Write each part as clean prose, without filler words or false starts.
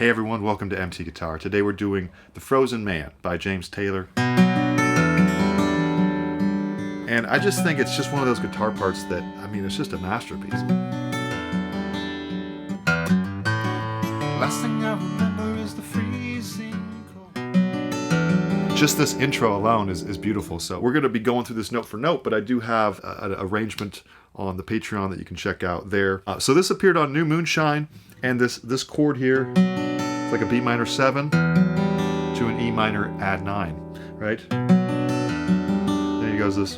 Hey everyone, welcome to MT Guitar. Today we're doing The Frozen Man by James Taylor. And I just think it's just one of those guitar parts that, it's just a masterpiece. Last thing I remember is the freezing cold. Just this intro alone is beautiful. So we're going to be going through this note for note, but I do have an arrangement on the Patreon that you can check out there. So this appeared on New Moonshine, and this chord here, it's like a B minor 7 to an E minor add 9, right? There goes this.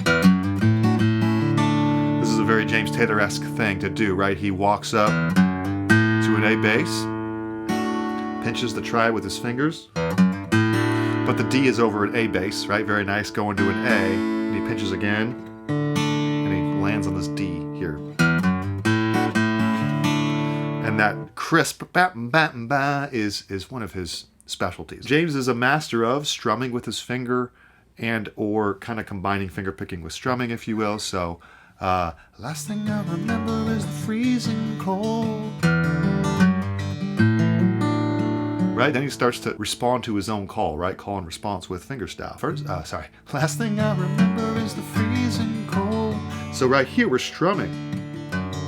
This is a very James Taylor-esque thing to do, right? He walks up to an A bass, pinches the tri with his fingers, but the D is over an A bass, right? Very nice, going to an A, and he pinches again, and he lands on this D here. And that crisp ba-ba-ba is one of his specialties. James is a master of strumming with his finger and or kind of combining finger picking with strumming, if you will. So, last thing I remember is the freezing cold. Right, then he starts to respond to his own call, right? Call and response with fingerstyle. Last thing I remember is the freezing cold. So right here we're strumming,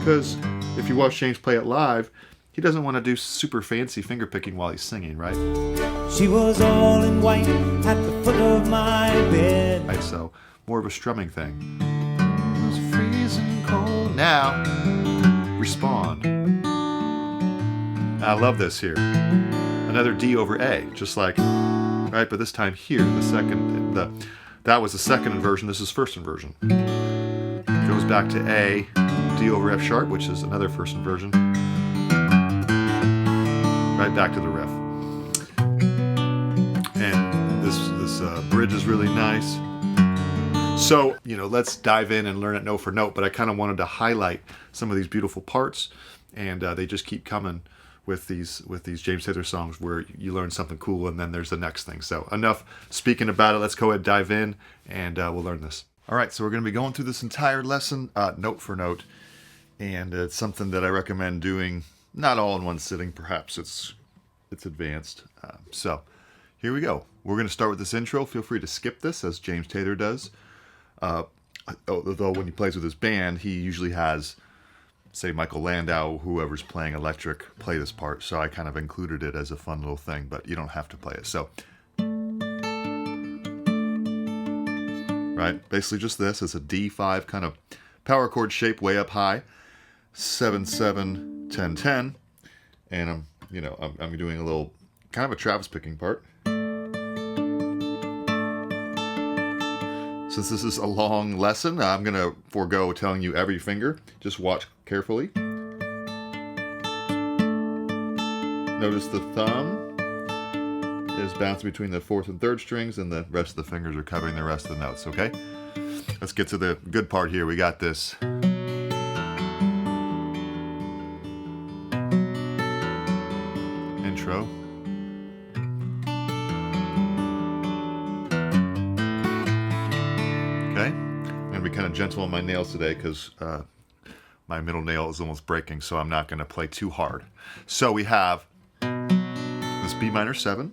because if you watch James play it live, he doesn't want to do super fancy finger picking while he's singing, right? She was all in white at the foot of my bed. Right, so more of a strumming thing. It was freezing cold. Now, respond. I love this here. Another D over A, just like, right? But this time here, that was the second inversion. This is first inversion. Goes back to A, D over F sharp, which is another first inversion. Right back to the riff. And this bridge is really nice. So, let's dive in and learn it note for note, but I kind of wanted to highlight some of these beautiful parts, and they just keep coming with these James Taylor songs where you learn something cool and then there's the next thing. So enough speaking about it, let's go ahead and dive in, and we'll learn this. All right, so we're going to be going through this entire lesson note for note, and it's something that I recommend doing not all in one sitting. Perhaps it's advanced. So here we go. We're going to start with this intro. Feel free to skip this, as James Taylor does. Although when he plays with his band, he usually has, say, Michael Landau, whoever's playing electric, play this part. So I kind of included it as a fun little thing, but you don't have to play it. So, right, basically just this. It's a D5 kind of power chord shape, way up high, 7/7 10/10, and I'm doing a little kind of a Travis picking part. Since this is a long lesson, I'm going to forego telling you every finger. Just watch carefully. Notice the thumb is bouncing between the 4th and 3rd strings, and the rest of the fingers are covering the rest of the notes, okay? Let's get to the good part here. We got this. Intro. Okay, I'm going to be kind of gentle on my nails today because my middle nail is almost breaking, so I'm not going to play too hard. So we have this B minor 7,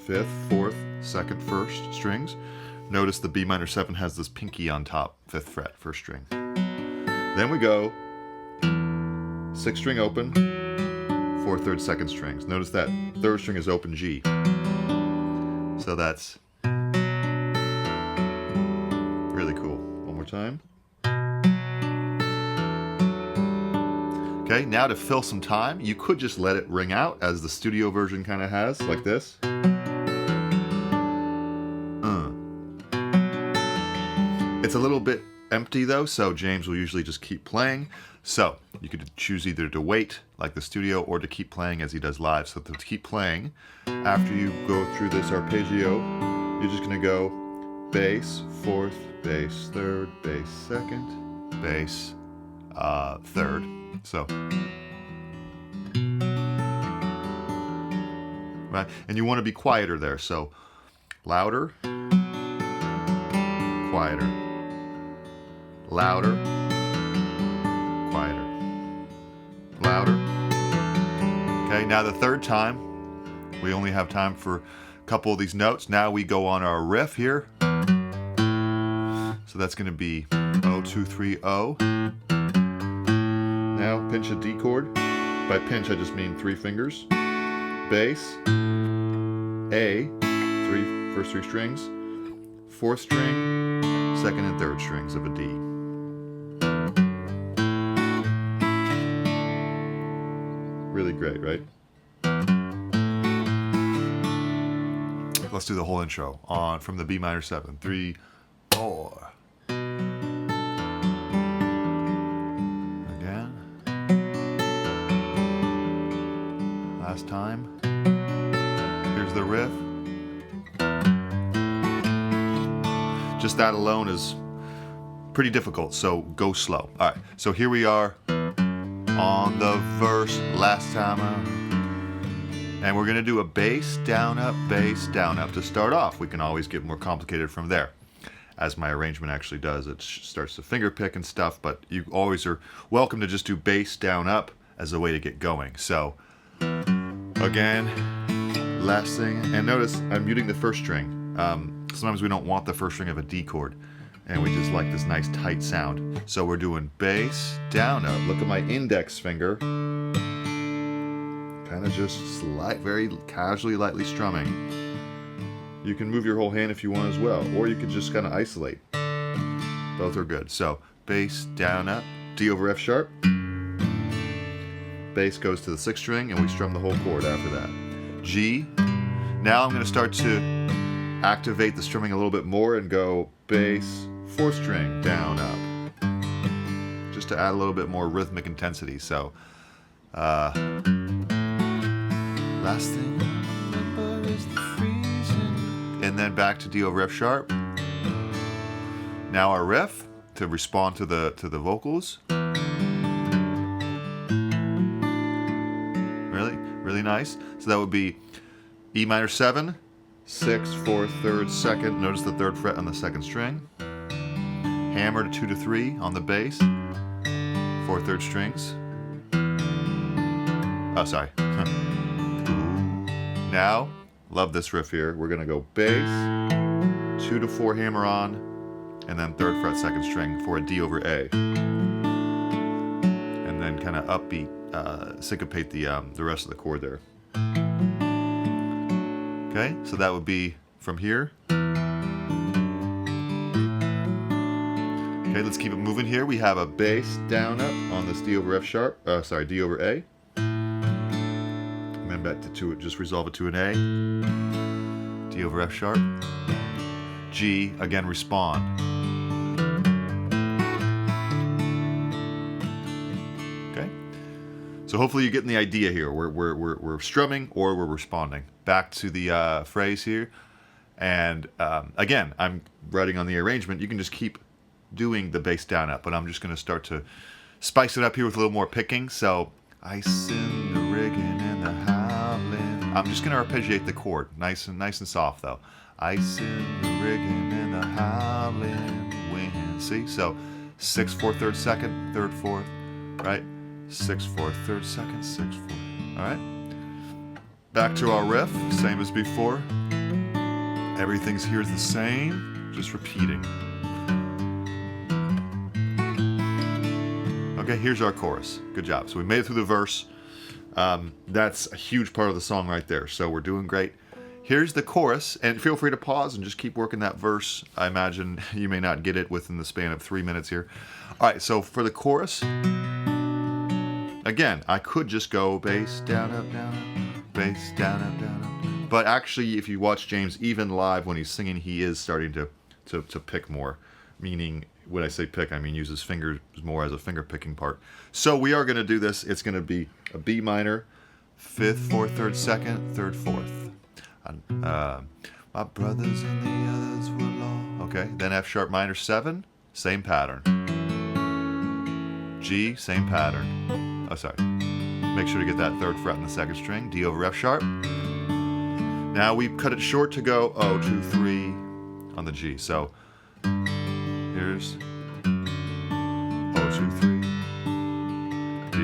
5th, 4th, 2nd, 1st strings. Notice the B minor 7 has this pinky on top, 5th fret, 1st string. Then we go 6th string open, 4th, 3rd, 2nd strings. Notice that 3rd string is open G. So that's really cool. One more time. Okay, now to fill some time, you could just let it ring out, as the studio version kind of has, like this. It's a little bit empty though, so James will usually just keep playing. So you could choose either to wait, like the studio, or to keep playing as he does live. So to keep playing, after you go through this arpeggio, you're just going to go bass, 4th, bass, 3rd, bass, 2nd, bass, 3rd. So, right, and you want to be quieter there. So, louder, quieter, louder, quieter, louder, Okay, now the third time, we only have time for a couple of these notes. Now we go on our riff here. So that's going to be O, 2, 3, O. Now pinch a D chord. By pinch, I just mean 3 fingers. Bass, A, first 3 strings, 4th string, 2nd and 3rd strings of a D. Really great, right? Let's do the whole intro on from the B minor 7. 3, 4. Again. Last time. Here's the riff. Just that alone is pretty difficult, so go slow. All right, so here we are on the verse last time out. And we're gonna do a bass, down, up to start off. We can always get more complicated from there, as my arrangement actually does. It starts to finger pick and stuff, but you always are welcome to just do bass, down, up as a way to get going. So, again, last thing, and notice I'm muting the first string. Sometimes we don't want the first string of a D chord, and we just like this nice tight sound. So we're doing bass, down, up. Look at my index finger. Kind of just very casually, lightly strumming. You can move your whole hand if you want as well, or you could just kind of isolate. Both are good. So bass, down, up, D over F sharp. Bass goes to the 6th string, and we strum the whole chord after that. G. Now I'm going to start to activate the strumming a little bit more and go bass, 4th string, down, up. Just to add a little bit more rhythmic intensity. So, last thing I remember is the freezing. And then back to D over F sharp. Now our riff to respond to the vocals. Really nice. So that would be E minor 7, 6, 4th, 3rd, 2nd. Notice the 3rd fret on the 2nd string. Hammer to 2 to 3 on the bass. 4 3rd strings. Oh, sorry. Now, love this riff here. We're gonna go bass, 2 to 4 hammer on, and then 3rd fret 2nd string for a D over A. And then kind of upbeat, syncopate the rest of the chord there. Okay, so that would be from here. Okay, let's keep it moving here. We have a bass down up on this D over F sharp, D over A. And then back to it, just resolve it to an A. D over F sharp. G, again respond. Okay, so hopefully you're getting the idea here. We're strumming or we're responding. Back to the phrase here. And again, I'm writing on the arrangement. You can just keep doing the bass down up, but I'm just going to start to spice it up here with a little more picking. So ice in the rigging and the howling. I'm just going to arpeggiate the chord, nice and soft though. Ice in the rigging and the howling wind. See, so 6 4 3rd 2nd, 3rd 4th, right? 6 4 3rd 2nd, 6 4. All right. Back to our riff, same as before. Everything's here's the same, just repeating. Okay, here's our chorus. Good job. So we made it through the verse. That's a huge part of the song right there. So we're doing great. Here's the chorus, and feel free to pause and just keep working that verse. I imagine you may not get it within the span of 3 minutes here. All right, so for the chorus, again, I could just go bass, down, up, bass, down, up, down, up. But actually, if you watch James, even live when he's singing, he is starting to pick more. Meaning, when I say pick, I mean use his fingers more as a finger picking part. So we are going to do this. It's going to be a B minor, 5th, 4th, 3rd, 2nd, 3rd, 4th. My brothers and the others were lost. Okay, then F sharp minor 7, same pattern. G, same pattern. Oh, sorry. Make sure to get that 3rd fret on the 2nd string. D over F sharp. Now we cut it short to go O, 2, 3 on the G. So here's O, 2, 3, D.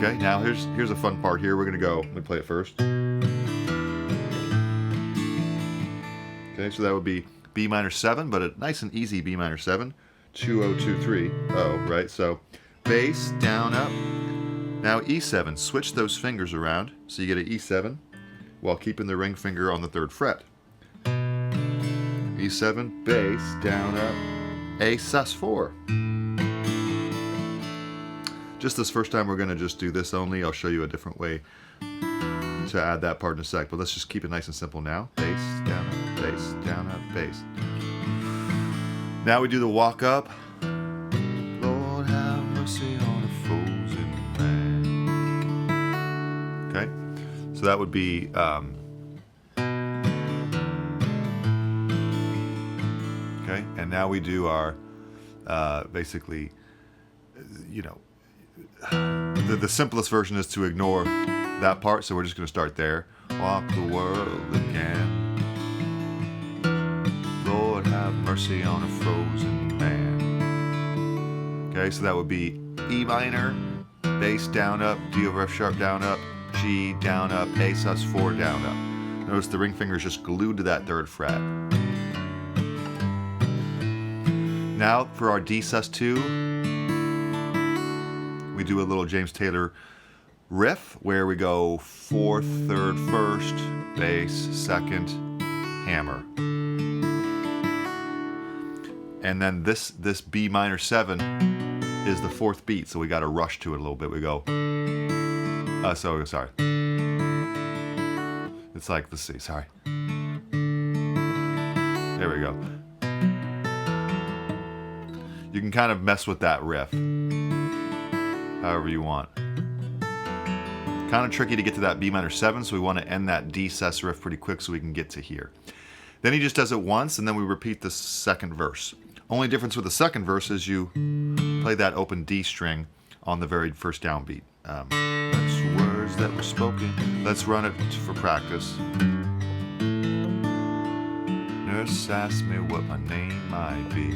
Okay, now here's a fun part here. We're gonna go, let me play it first. Okay, so that would be B minor 7, but a nice and easy B minor 7. 2023. Oh, right, so bass, down, up. Now E7, switch those fingers around so you get an E7 while keeping the ring finger on the 3rd fret. E7, bass, down, up, A sus4. Just this first time we're going to just do this only. I'll show you a different way to add that part in a sec, but let's just keep it nice and simple now. Bass, down, up, bass, down, up, bass. Now we do the walk up. Lord have mercy on a frozen man. Okay, so that would be okay, and now we do our basically, you know, the simplest version is to ignore that part, so we're just going to start there. Walk the world again. Lord have mercy on a frozen man. Okay, so that would be E minor, bass down up, D over F sharp down up, G down up, A sus4 down up. Notice the ring finger is just glued to that 3rd fret. Now for our D sus2, we do a little James Taylor riff where we go 4th, 3rd, 1st, bass, 2nd, hammer. And then this B minor 7 is the 4th beat, so we got to rush to it a little bit. We go, sorry. It's like, let's see, sorry. There we go. You can kind of mess with that riff however you want. Kind of tricky to get to that B minor 7, so we want to end that D sus riff pretty quick so we can get to here. Then he just does it once, and then we repeat the 2nd verse. Only difference with the 2nd verse is you play that open D string on the very first downbeat. That's words that were spoken. Let's run it for practice. Nurse asked me what my name might be.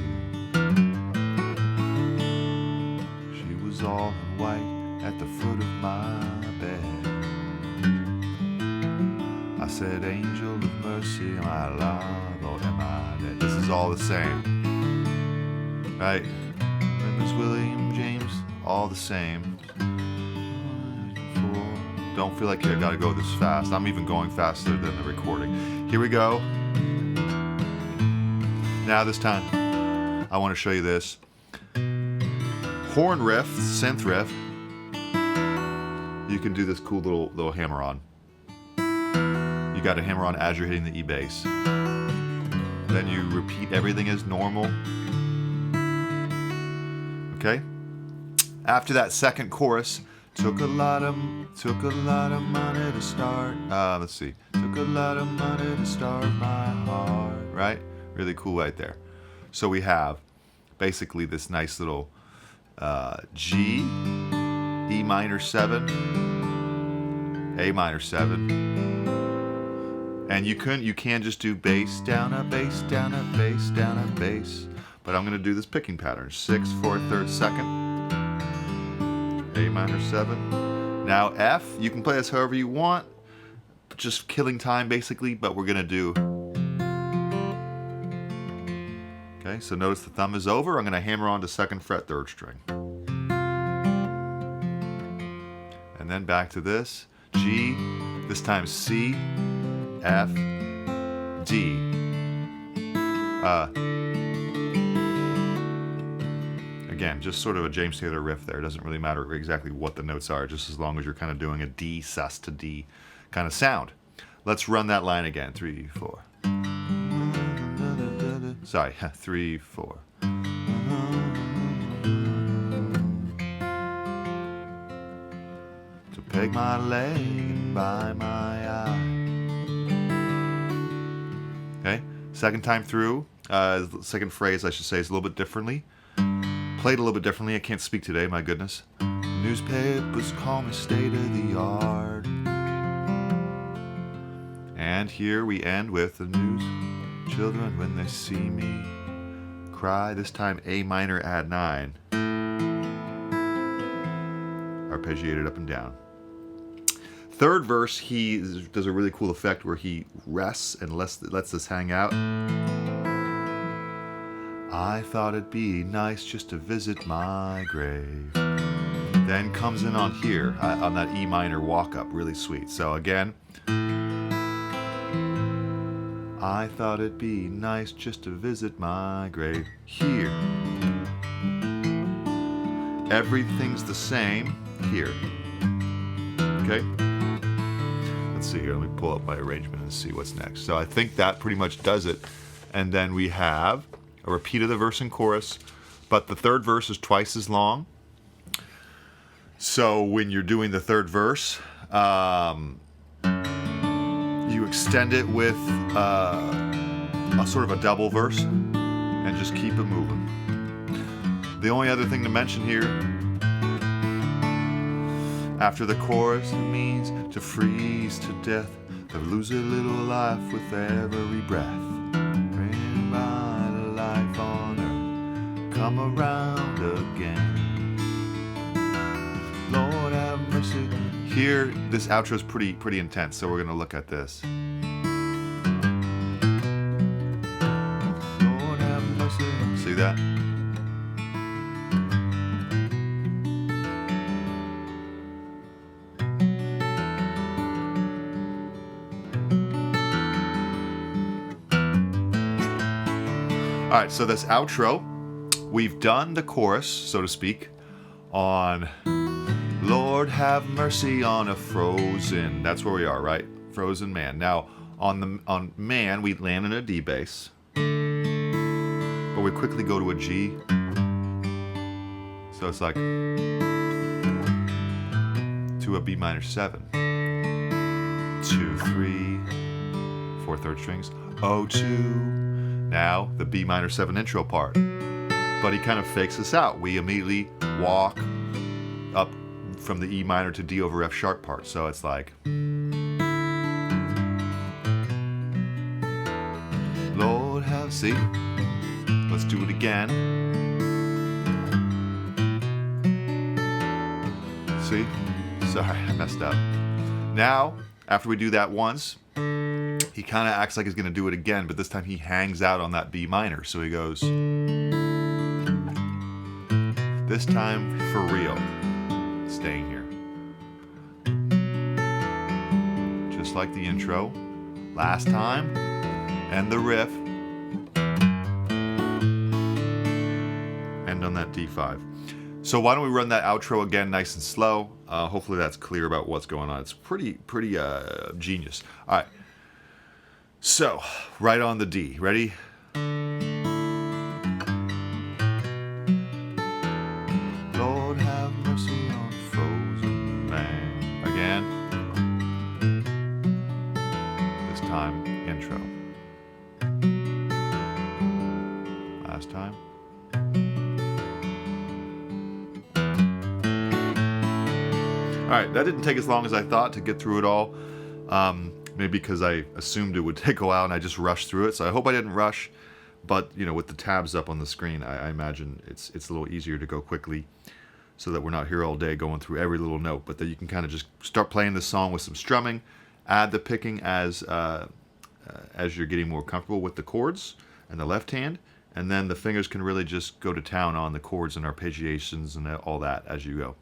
She was all in white at the foot of my bed. I said, angel of mercy, am I alive or am I dead? This is all the same, right? Miss William James, all the same. Don't feel like you gotta go this fast. I'm even going faster than the recording. Here we go. Now this time, I want to show you this. Horn riff, synth riff. You can do this cool little hammer on. You got to hammer on as you're hitting the E bass. Then you repeat everything as normal. Okay? After that 2nd chorus, took a lot of money to start. Let's see. Took a lot of money to start my heart. Right? Really cool right there. So we have basically this nice little G, E minor 7, A minor 7. And you can just do bass, down, up, bass, down, up, bass, down, up, bass. But I'm going to do this picking pattern. 6, 4, 3rd, 2nd. A minor 7. Now F, you can play this however you want. Just killing time basically, but we're going to do... Okay, so notice the thumb is over. I'm going to hammer on to 2nd fret, 3rd string. And then back to this. G, this time C, F, D. Again, just sort of a James Taylor riff there. It doesn't really matter exactly what the notes are, just as long as you're kind of doing a D sus to D kind of sound. Let's run that line again. 3, 4. Sorry, 3, 4. To peg my leg and by my eye. Okay, 2nd time through, 2nd phrase I should say is a little bit differently. Played a little bit differently. I can't speak today, my goodness. Newspapers call me state of the art. And here we end with the news. Children, when they see me cry. This time A minor add 9. arpeggiated up and down. Third verse, he does a really cool effect where he rests and lets this hang out. I thought it'd be nice just to visit my grave. Then comes in on here, on that E minor walk up, really sweet. So again, I thought it'd be nice just to visit my grave. Here. Everything's the same here. Okay? Let's see here. Let me pull up my arrangement and see what's next. So I think that pretty much does it. And then we have a repeat of the verse and chorus, but the third verse is twice as long. So when you're doing the third verse, you extend it with a sort of a double verse and just keep it moving. The only other thing to mention here, after the chorus, it means to freeze to death, to lose a little life with every breath. Bring by the life on earth, come around again. Lord have mercy. Here, this outro is pretty intense, so we're gonna look at this. Lord have mercy. See that? All right, so this outro, we've done the chorus, so to speak, on Lord have mercy on a frozen. That's where we are, right? Frozen man. Now, on man, we land in a D bass, but we quickly go to a G. So it's like to a B minor 7, 2, 3, 4 third strings, O2. Now the B minor 7 intro part, but he kind of fakes us out. We immediately walk up from the E minor to D over F sharp part. So it's like Lord have, see? Let's do it again. See? Sorry, I messed up. Now, after we do that once, he kind of acts like he's going to do it again, but this time he hangs out on that B minor. So he goes, this time for real, staying here. Just like the intro, last time, and the riff, end on that D5. So why don't we run that outro again nice and slow. Hopefully that's clear about what's going on. It's pretty genius. All right. So, right on the D. Ready? Lord have mercy on frozen man. Again. This time, intro. Last time. Alright, that didn't take as long as I thought to get through it all. Maybe because I assumed it would take a while and I just rushed through it. So I hope I didn't rush, but you know, with the tabs up on the screen, I imagine it's a little easier to go quickly so that we're not here all day going through every little note, but that you can kind of just start playing this song with some strumming, add the picking as you're getting more comfortable with the chords and the left hand, and then the fingers can really just go to town on the chords and arpeggiations and all that as you go.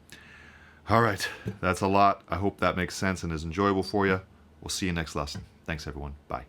All right, that's a lot. I hope that makes sense and is enjoyable for you. We'll see you next lesson. Thanks, everyone. Bye.